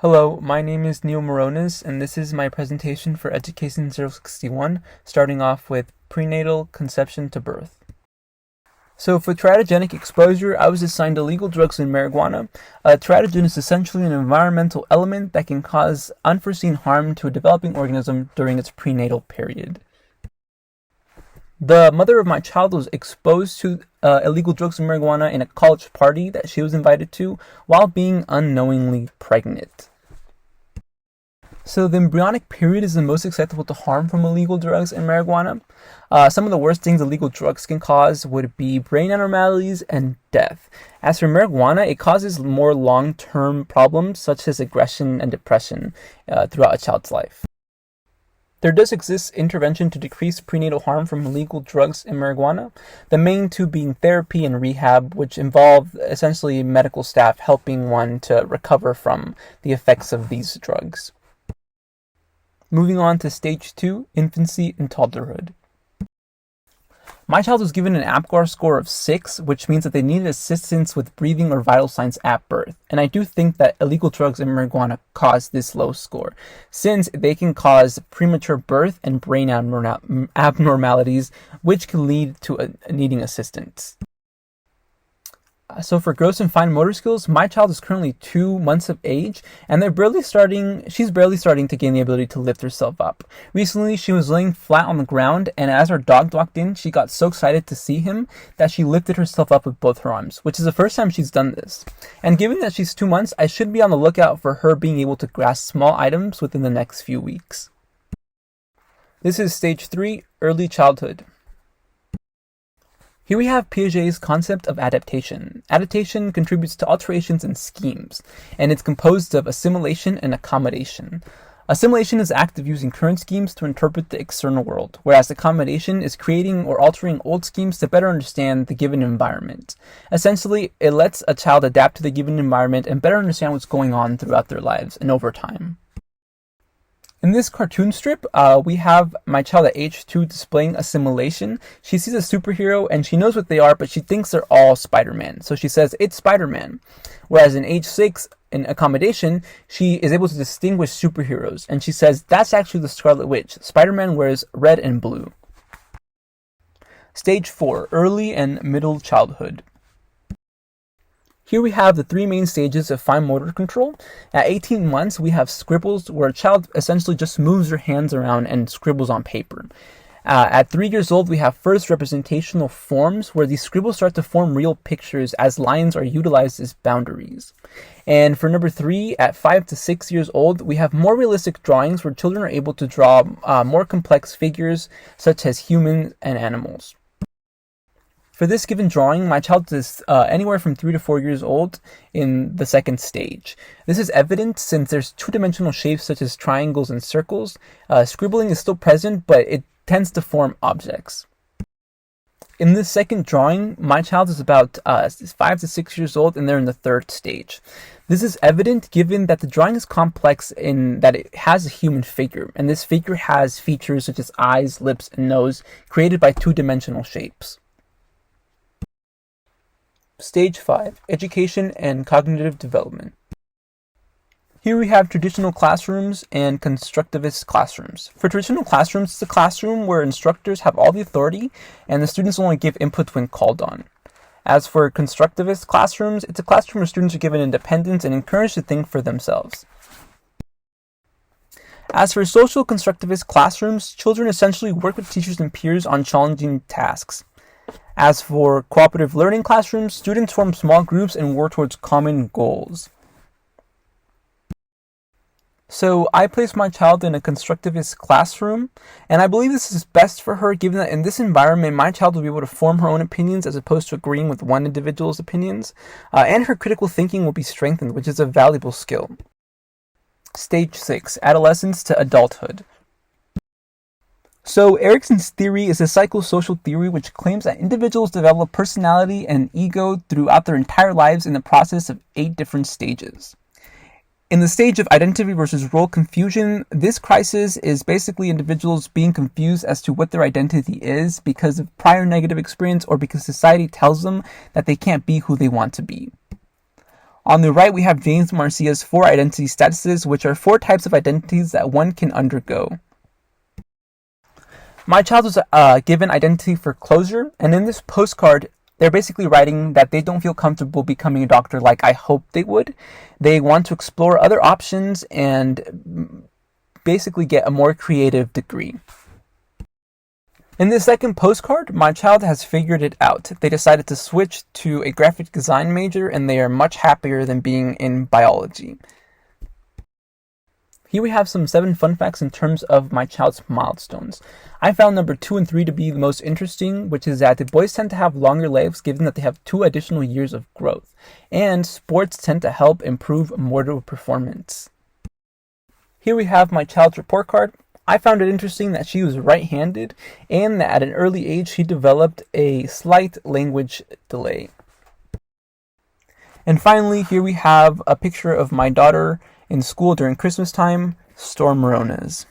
Hello, my name is Neil Moronis, and this is my presentation for Education 061, starting off with prenatal conception to birth. So for teratogenic exposure, I was assigned illegal drugs and marijuana. Teratogen is essentially an environmental element that can cause unforeseen harm to a developing organism during its prenatal period. The mother of my child was exposed to illegal drugs and marijuana in a college party that she was invited to while being unknowingly pregnant. So the embryonic period is the most susceptible to harm from illegal drugs and marijuana. Some of the worst things illegal drugs can cause would be brain abnormalities and death. As for marijuana, it causes more long-term problems such as aggression and depression throughout a child's life. There does exist intervention to decrease prenatal harm from illegal drugs and marijuana, the main two being therapy and rehab, which involve essentially medical staff helping one to recover from the effects of these drugs. Moving on to stage 2, infancy and toddlerhood. My child was given an APGAR score of 6, which means that they needed assistance with breathing or vital signs at birth. And I do think that illegal drugs and marijuana cause this low score, since they can cause premature birth and brain abnormalities, which can lead to needing assistance. So for gross and fine motor skills, my child is currently 2 months of age, and she's barely starting to gain the ability to lift herself up. Recently, she was laying flat on the ground, and as our dog walked in, she got so excited to see him that she lifted herself up with both her arms, which is the first time she's done this. And given that she's 2 months, I should be on the lookout for her being able to grasp small items within the next few weeks. This is stage 3, early childhood. Here we have Piaget's concept of adaptation. Adaptation contributes to alterations in schemes, and it's composed of assimilation and accommodation. Assimilation is the act of using current schemes to interpret the external world, whereas accommodation is creating or altering old schemes to better understand the given environment. Essentially, it lets a child adapt to the given environment and better understand what's going on throughout their lives and over time. In this cartoon strip, we have my child at age 2 displaying assimilation. She sees a superhero and she knows what they are, but she thinks they're all Spider-Man. So she says, "It's Spider-Man." Whereas in age 6, in accommodation, she is able to distinguish superheroes. And she says, "That's actually the Scarlet Witch. Spider-Man wears red and blue." Stage 4, early and middle childhood. Here we have the 3 main stages of fine motor control. At 18 months, we have scribbles, where a child essentially just moves their hands around and scribbles on paper. At 3 years old, we have first representational forms, where these scribbles start to form real pictures as lines are utilized as boundaries. And for number 3, at 5 to 6 years old, we have more realistic drawings where children are able to draw more complex figures, such as humans and animals. For this given drawing, my child is anywhere from 3 to 4 years old in the second stage. This is evident since there's two-dimensional shapes such as triangles and circles. Scribbling is still present, but it tends to form objects. In this second drawing, my child is about 5 to 6 years old, and they're in the third stage. This is evident given that the drawing is complex in that it has a human figure, and this figure has features such as eyes, lips, and nose created by two-dimensional shapes. Stage 5, education and cognitive development. Here we have traditional classrooms and constructivist classrooms. For traditional classrooms, it's a classroom where instructors have all the authority and the students only give input when called on. As for constructivist classrooms, it's a classroom where students are given independence and encouraged to think for themselves. As for social constructivist classrooms, children essentially work with teachers and peers on challenging tasks. As for cooperative learning classrooms, students form small groups and work towards common goals. So I placed my child in a constructivist classroom, and I believe this is best for her given that in this environment, my child will be able to form her own opinions as opposed to agreeing with one individual's opinions, and her critical thinking will be strengthened, which is a valuable skill. Stage 6, adolescence to adulthood. So Erikson's theory is a psychosocial theory which claims that individuals develop personality and ego throughout their entire lives in the process of 8 different stages. In the stage of identity versus role confusion, this crisis is basically individuals being confused as to what their identity is because of prior negative experience or because society tells them that they can't be who they want to be. On the right, we have James Marcia's 4 identity statuses, which are 4 types of identities that one can undergo. My child was given identity for closure, and in this postcard, they're basically writing that they don't feel comfortable becoming a doctor like I hoped they would. They want to explore other options and basically get a more creative degree. In the second postcard, my child has figured it out. They decided to switch to a graphic design major, and they are much happier than being in biology. Here we have some 7 fun facts in terms of my child's milestones. I found number 2 and 3 to be the most interesting, which is that the boys tend to have longer lives given that they have 2 additional years of growth, and sports tend to help improve motor performance. Here we have my child's report card. I found it interesting that she was right-handed and that at an early age she developed a slight language delay. And finally, here we have a picture of my daughter in school during Christmas time, Storm Moronas.